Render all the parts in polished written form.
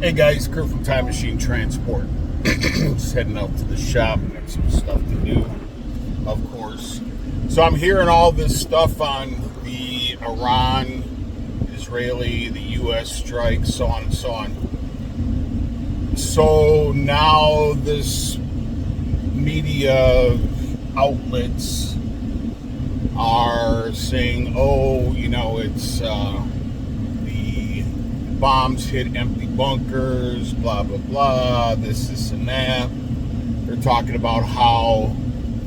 Hey guys, Crew from Time Machine Transport. Just heading out to the shop. Got some stuff to do, of course. So I'm hearing all this stuff on the Iran, Israeli, the U.S. strike, so on and so on. So now this media outlets are saying, oh, it's the bombs hit empty bunkers, blah, blah, blah, this, and that. They're talking about how,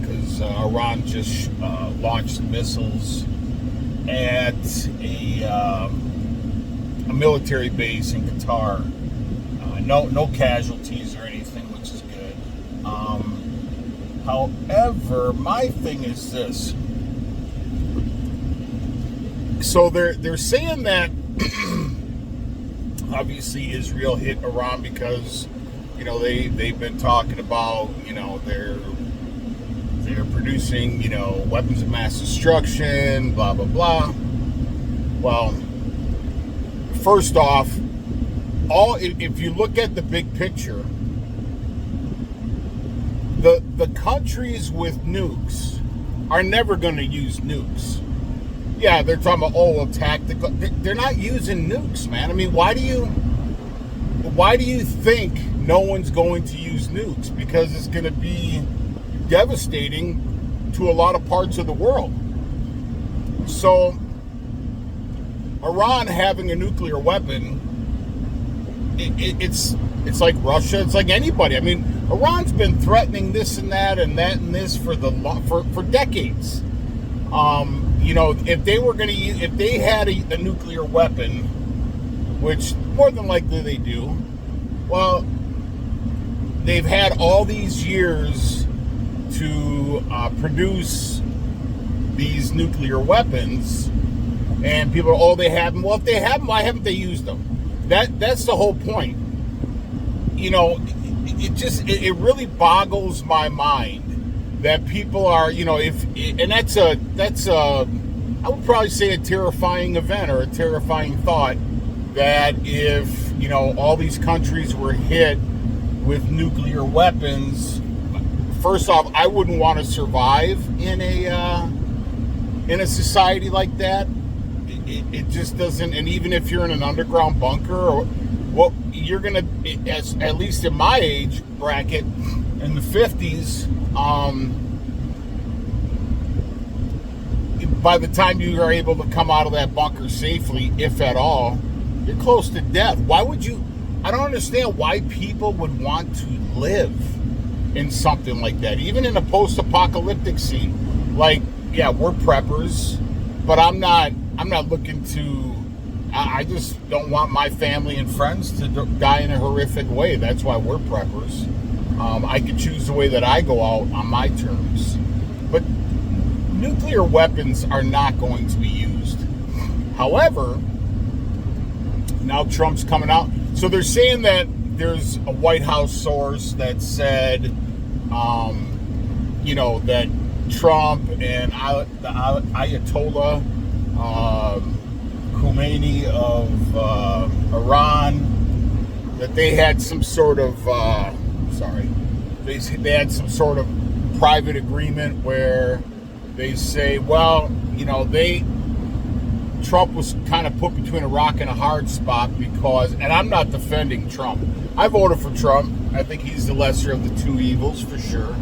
because Iran just launched missiles at a military base in Qatar. No casualties or anything, which is good. However, my thing is this. So they're saying that obviously Israel hit Iran because they've been talking about they're producing weapons of mass destruction, blah blah blah. Well, first off, if you look at the big picture, the countries with nukes are never going to use nukes. Yeah, they're talking about tactical. They're not using nukes, man. I mean, why do you think no one's going to use nukes? Because it's going to be devastating to a lot of parts of the world. So, Iran having a nuclear weapon, it's like Russia. It's like anybody. I mean, Iran's been threatening this and that and that and this for decades. If they were going to use, if they had a nuclear weapon, which more than likely they do, well, they've had all these years to produce these nuclear weapons, and people, they have them. Well, if they have them, why haven't they used them? That's the whole point. It really boggles my mind that people are, that's I would probably say a terrifying event or a terrifying thought, that if, all these countries were hit with nuclear weapons, first off, I wouldn't want to survive in a society like that. It just doesn't, and even if you're in an underground bunker, or what you're going to, at least in my age bracket, in the 50s, by the time you are able to come out of that bunker safely, if at all, you're close to death. Why would you? I don't understand why people would want to live in something like that, even in a post-apocalyptic scene. Like, yeah, we're preppers, but I'm not looking to. I just don't want my family and friends to die in a horrific way. That's why we're preppers. I could choose the way that I go out on my terms. But nuclear weapons are not going to be used. However, now Trump's coming out. So they're saying that there's a White House source that said, that Trump and the Ayatollah Khomeini of Iran, that they had some sort of they had some sort of private agreement where they say, Trump was kind of put between a rock and a hard spot because, and I'm not defending Trump. I voted for Trump. I think he's the lesser of the two evils for sure.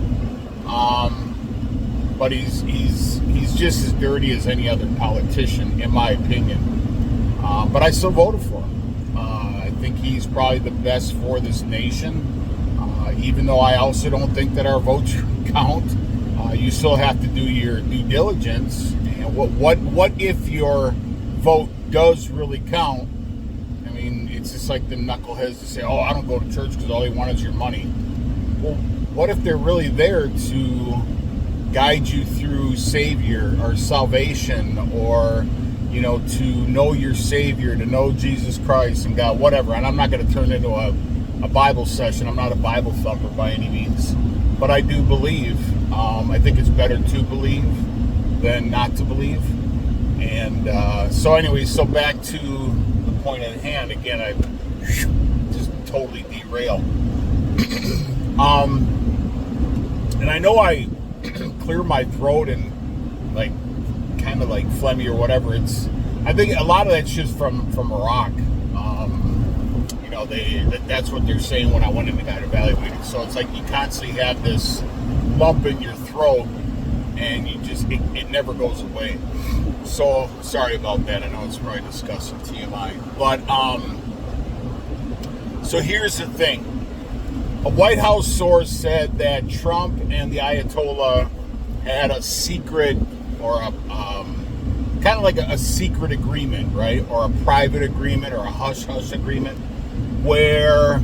But he's just as dirty as any other politician, in my opinion. But I still voted for him. I think he's probably the best for this nation. Even though I also don't think that our votes count. You still have to do your due diligence. And what if your vote does really count? I mean, it's just like the knuckleheads to say, I don't go to church because all they want is your money. Well, what if they're really there to guide you through Savior or salvation, or to know your Savior, to know Jesus Christ and God, whatever? And I'm not going to turn into a Bible session. I'm not a Bible thumper by any means, but I do believe. I think it's better to believe than not to believe. And so anyways, so back to the point at hand. Again, I just totally derail. And I know I clear my throat and like kind of like phlegmy or whatever. I think a lot of that's just from Iraq. You know, that's what they're saying when I went in and got evaluated. So it's like you constantly have this lump in your throat, and it never goes away. So sorry about that. I know it's probably discussing TMI, but so here's the thing. A White House source said that Trump and the Ayatollah had a secret, or a kind of like a secret agreement, right? Or a private agreement, or a hush-hush agreement, where,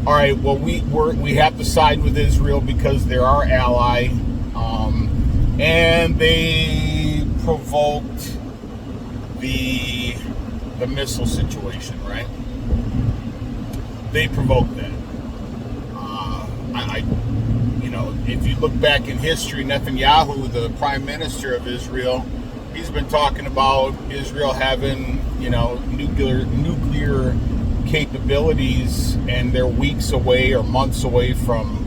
all right, well, we have to side with Israel because they're our ally, and they provoked the missile situation, right? They provoked that. You know, if you look back in history, Netanyahu, the prime minister of Israel, he's been talking about Israel having, you know, nuclear capabilities, and they're weeks away or months away from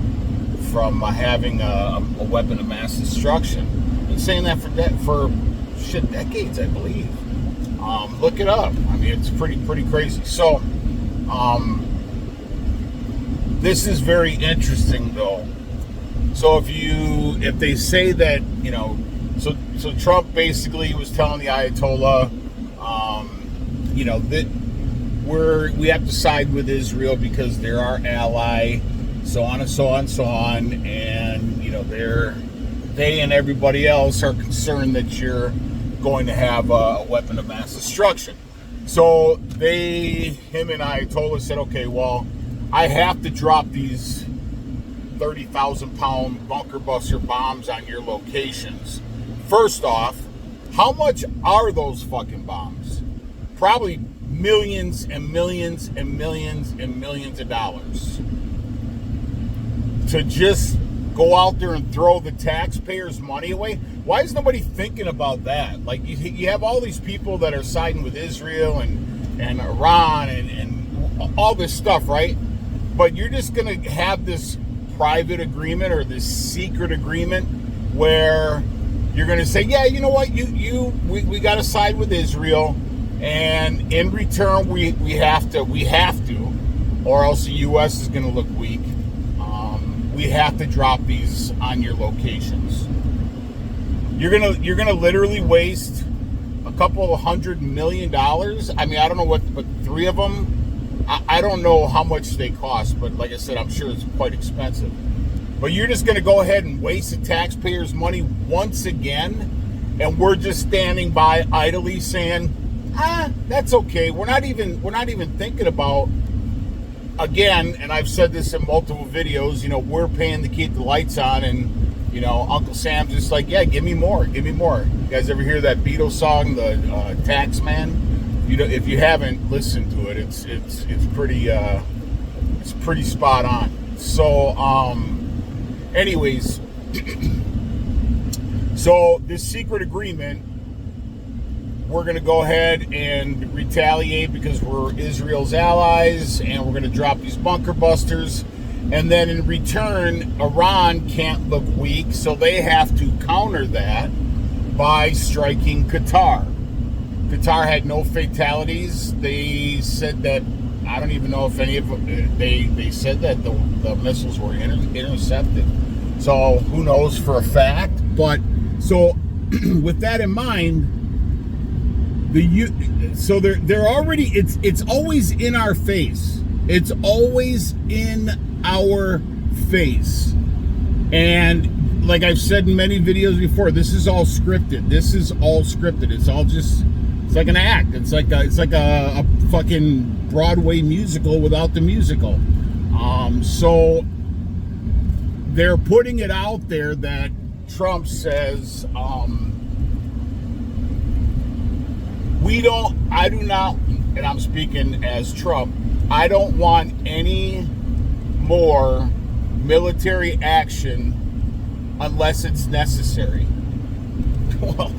having a weapon of mass destruction. Been saying that for decades, I believe. Look it up. I mean, it's pretty crazy. So, this is very interesting, though. So if they say that, you know, so Trump basically was telling the Ayatollah, you know, that we have to side with Israel because they're our ally, so on and so on and so on, and you know they and everybody else are concerned that you're going to have a weapon of mass destruction. So him and Ayatollah said, okay, well, I have to drop these 30,000-pound bunker buster bombs on your locations. First off, how much are those fucking bombs? Probably millions and millions and millions and millions of dollars. To just go out there and throw the taxpayers' money away? Why is nobody thinking about that? Like, you have all these people that are siding with Israel and Iran and all this stuff, right? But you're just going to have this private agreement or this secret agreement where you're going to say, yeah, you know what, we got to side with Israel, and in return we have to, or else the U.S. is going to look weak. We have to drop these on your locations. You're gonna literally waste a couple of $100 million. I mean, I don't know what, but 3 of them. I don't know how much they cost, but like I said, I'm sure it's quite expensive. But you're just going to go ahead and waste the taxpayers' money once again, and we're just standing by idly saying, that's okay. We're not even thinking about, again, and I've said this in multiple videos, you know, we're paying to keep the lights on, and you know, Uncle Sam's just like, yeah, give me more. You guys ever hear that Beatles song, the Tax Man? You know, if you haven't listened to it, it's pretty spot on. So, anyways, so this secret agreement, we're going to go ahead and retaliate because we're Israel's allies, and we're going to drop these bunker busters, and then in return, Iran can't look weak, so they have to counter that by striking Qatar. Qatar had no fatalities. They said that, I don't even know if any of them, they said that the missiles were intercepted. So who knows for a fact. But so with that in mind, so they're already, it's always in our face. It's always in our face. And like I've said in many videos before, this is all scripted. It's all just, it's like an act. It's like a fucking Broadway musical without the musical. So they're putting it out there that Trump says, I do not, and I'm speaking as Trump, I don't want any more military action unless it's necessary. Well,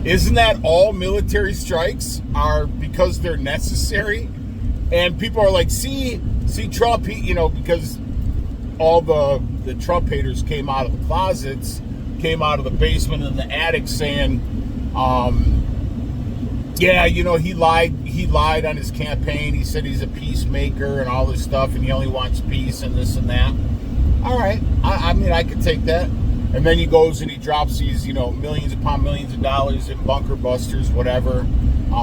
isn't that all military strikes are because they're necessary? And people are like, see Trump, because all the Trump haters came out of the closets, came out of the basement and the attic saying, yeah, he lied on his campaign. He said he's a peacemaker and all this stuff, and he only wants peace and this and that. All right, I mean, I could take that. And then he goes and he drops these, millions upon millions of dollars in bunker busters, whatever,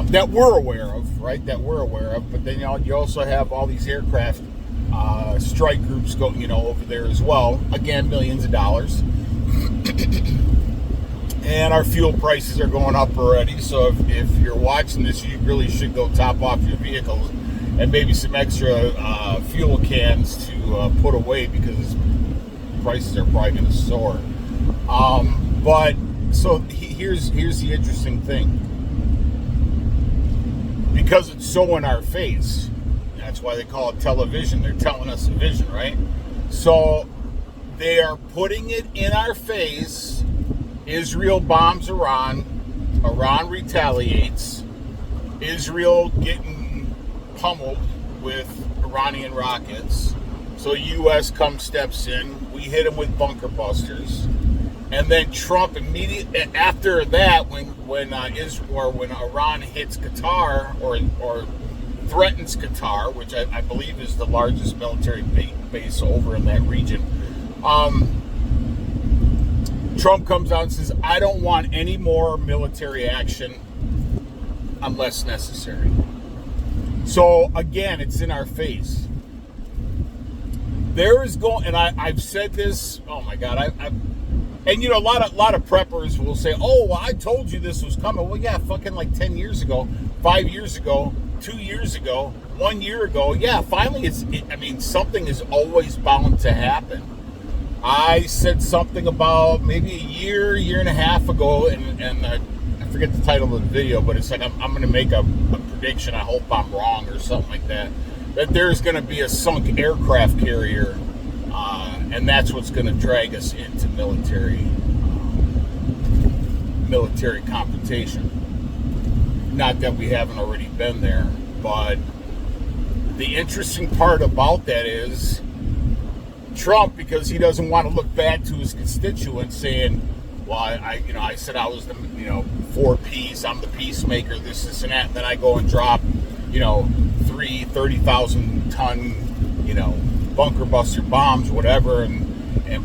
that we're aware of, right? That we're aware of. But then you also have all these aircraft strike groups over there as well. Again, millions of dollars. And our fuel prices are going up already. So if you're watching this, you really should go top off your vehicles and maybe some extra fuel cans to put away, because prices are probably going to soar. But so here's the interesting thing. Because it's so in our face, that's why they call it television. They're telling us a vision, right? So they are putting it in our face. Israel bombs Iran. Iran retaliates. Israel getting pummeled with Iranian rockets. So U.S. steps in. We hit them with bunker busters. And then Trump immediately after that, when Iran hits Qatar or threatens Qatar, which I believe is the largest military base over in that region, Trump comes out and says, I don't want any more military action unless necessary. So again, it's in our face. There is going, and I've said this. Oh my God, and a lot of preppers will say, oh, well, I told you this was coming. Well, yeah, fucking like 10 years ago, 5 years ago, 2 year ago, 1 year ago. Yeah, finally, something is always bound to happen. I said something about maybe a year and a half ago, and I forget the title of the video, but it's like I'm going to make a prediction. I hope I'm wrong or something like that. That there's going to be a sunk aircraft carrier, and that's what's going to drag us into military confrontation. Not that we haven't already been there, but the interesting part about that is Trump, because he doesn't want to look bad to his constituents, saying, well, I said I was for peace, I'm the peacemaker, this and that, and then I go and drop 30,000 ton bunker buster bombs, whatever, and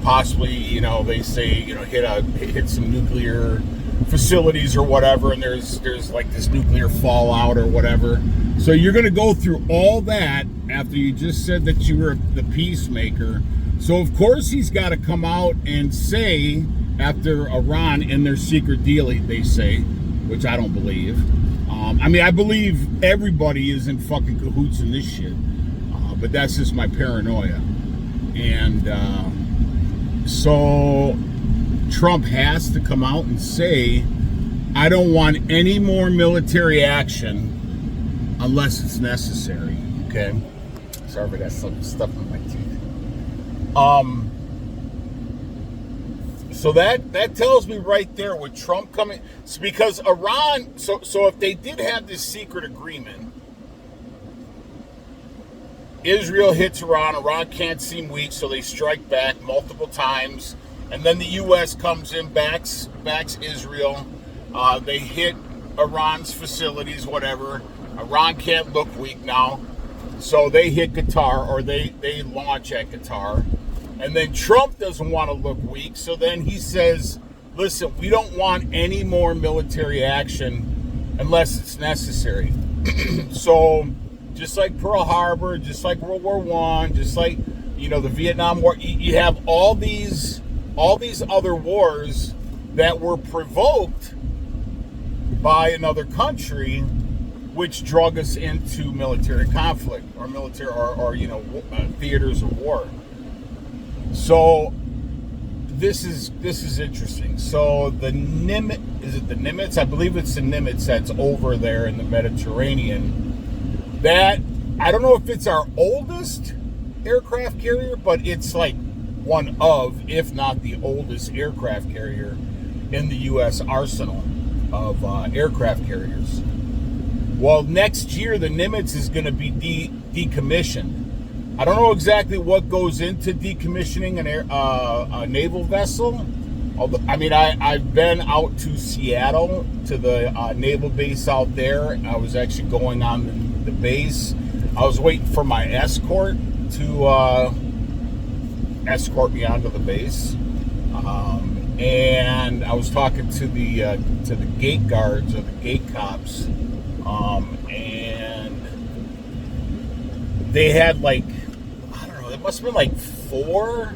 possibly they say hit some nuclear facilities or whatever, and there's like this nuclear fallout or whatever. So you're going to go through all that after you just said that you were the peacemaker. So of course he's got to come out and say, after Iran in their secret deal, they say, which I don't believe. I believe everybody is in fucking cahoots in this shit, but that's just my paranoia. And so Trump has to come out and say, I don't want any more military action unless it's necessary. Okay? Sorry if I got some stuff in my teeth. So that tells me right there with Trump coming, because Iran, so if they did have this secret agreement, Israel hits Iran can't seem weak, so they strike back multiple times, and then the U.S. comes in, backs Israel, they hit Iran's facilities, whatever, Iran can't look weak now, so they hit Qatar, or they launch at Qatar. And then Trump doesn't want to look weak, so then he says, listen, we don't want any more military action unless it's necessary. So just like Pearl Harbor, just like World War I, just like the Vietnam War, you have all these other wars that were provoked by another country, which drug us into military conflict or military or theaters of war. So this is interesting. So the Nimitz? I believe it's the Nimitz that's over there in the Mediterranean. That, I don't know if it's our oldest aircraft carrier, but it's like one of, if not the oldest aircraft carrier in the U.S. arsenal of aircraft carriers. Well, next year the Nimitz is going to be decommissioned. I don't know exactly what goes into decommissioning a naval vessel. Although, I mean, I've been out to Seattle to the naval base out there. I was actually going on the base. I was waiting for my escort to escort me onto the base, and I was talking to the gate guards or the gate cops, and they had like, I don't know, it must have been like 4,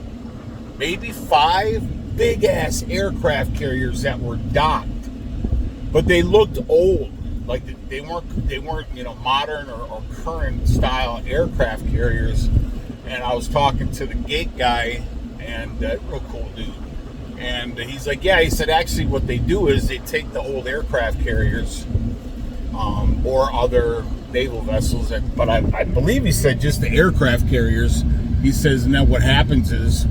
maybe 5 big ass aircraft carriers that were docked, but they looked old. Like they weren't modern or current style aircraft carriers. And I was talking to the gate guy, and real cool dude. And he's like, yeah, he said actually what they do is they take the old aircraft carriers or other naval vessels, but I believe he said just the aircraft carriers. He says, and then what happens is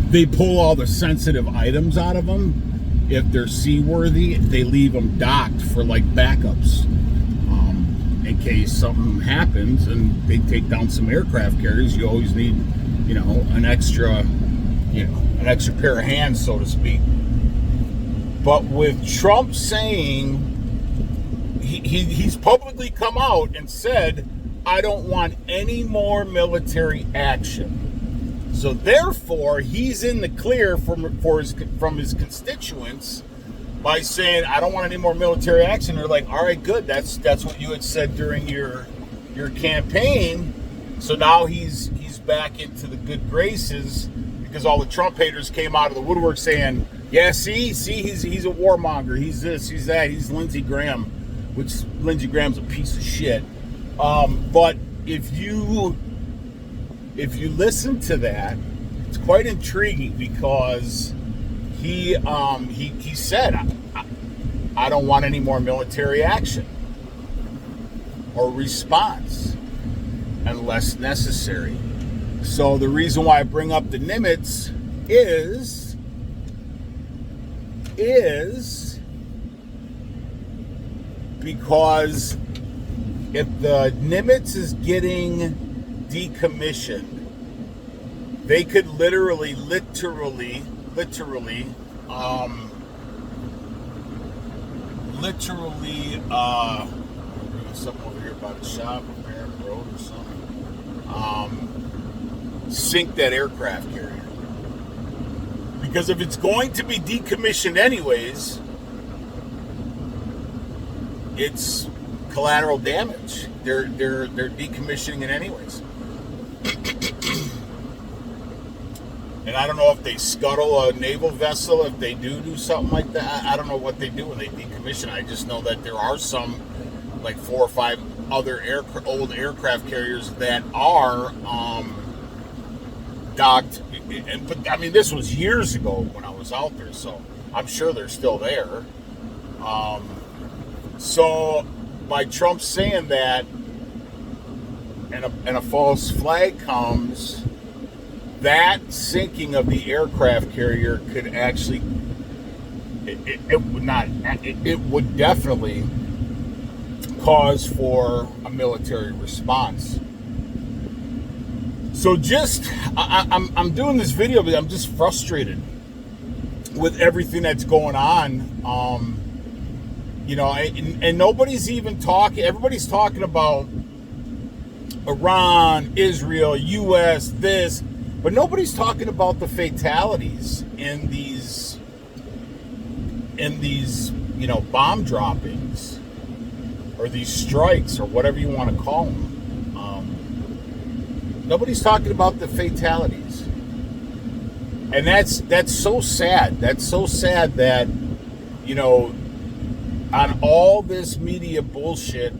they pull all the sensitive items out of them. If they're seaworthy, they leave them docked for like backups in case something happens, and they take down some aircraft carriers. You always need, an extra pair of hands, so to speak. But with Trump saying, he's publicly come out and said, I don't want any more military action. So therefore, he's in the clear from his constituents by saying, I don't want any more military action. They're like, all right, good. That's what you had said during your campaign. So now he's back into the good graces, because all the Trump haters came out of the woodwork saying, yeah, see, he's a warmonger. He's this, he's that. He's Lindsey Graham, which Lindsey Graham's a piece of shit. But if you listen to that, it's quite intriguing, because he said, I don't want any more military action or response unless necessary. So the reason why I bring up the Nimitz is because if the Nimitz is getting decommissioned, they could literally something over here by the shop, American Road or something, sink that aircraft carrier. Because if it's going to be decommissioned anyways, it's collateral damage. They're decommissioning it anyways. And I don't know if they scuttle a naval vessel, if they do something like that. I don't know what they do when they decommission. I just know that there are some, like 4 or 5 other old aircraft carriers that are docked. But I mean, this was years ago when I was out there, so I'm sure they're still there. So by Trump saying that, and a false flag comes, that sinking of the aircraft carrier could actually, it would definitely cause for a military response. So I'm doing this video, but I'm just frustrated with everything that's going on. And nobody's even talking. Everybody's talking about Iran, Israel, U.S., this, but nobody's talking about the fatalities in these bomb droppings or these strikes or whatever you want to call them. Nobody's talking about the fatalities, and that's so sad. That's so sad that on all this media bullshit,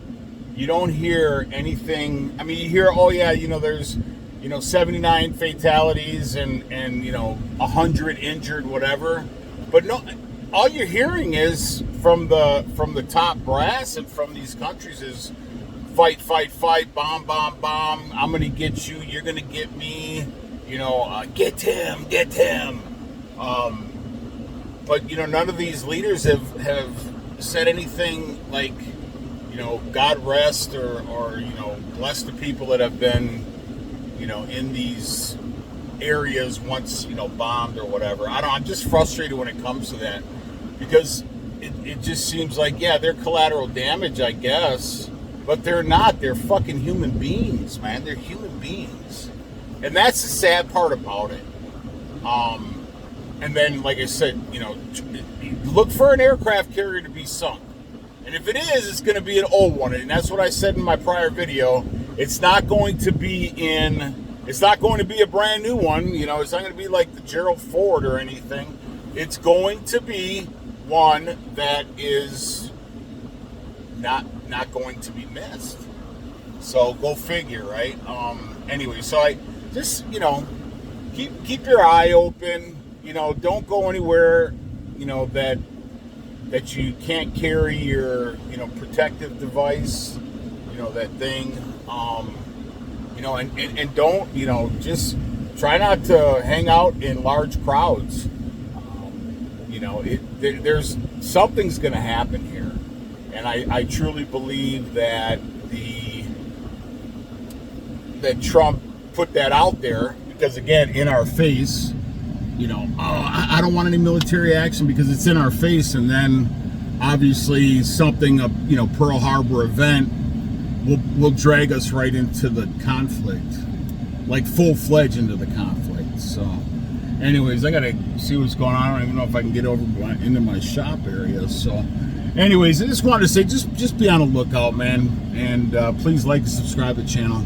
you don't hear anything. I mean, you hear, oh yeah, there's 79 fatalities and 100 injured, whatever. But no, all you're hearing is from the top brass and from these countries is fight, fight, fight, bomb, bomb, bomb. I'm gonna get you. You're gonna get me. Get him, get him. But none of these leaders have said anything like, God rest or bless the people that have been, in these areas once, bombed or whatever. I'm just frustrated when it comes to that, because it just seems like, yeah, they're collateral damage, I guess, but they're not. They're fucking human beings, man. They're human beings. And that's the sad part about it. And then, like I said, look for an aircraft carrier to be sunk. And if it is, it's going to be an old one. And that's what I said in my prior video. It's not going to be a brand new one. It's not going to be like the Gerald Ford or anything. It's going to be one that is not going to be missed. So go figure, right? Anyway, so I just, keep your eye open. Don't go anywhere, that you can't carry your, protective device, that thing, and don't, just try not to hang out in large crowds. There's something's going to happen here, and I truly believe that that Trump put that out there because, again, in our face. I don't want any military action because it's in our face, and then obviously something, Pearl Harbor event will drag us right into the conflict, like full-fledged into the conflict. So, anyways, I gotta see what's going on. I don't even know if I can get over into my shop area. So, anyways, I just wanted to say, just be on the lookout, man, and please like and subscribe to the channel.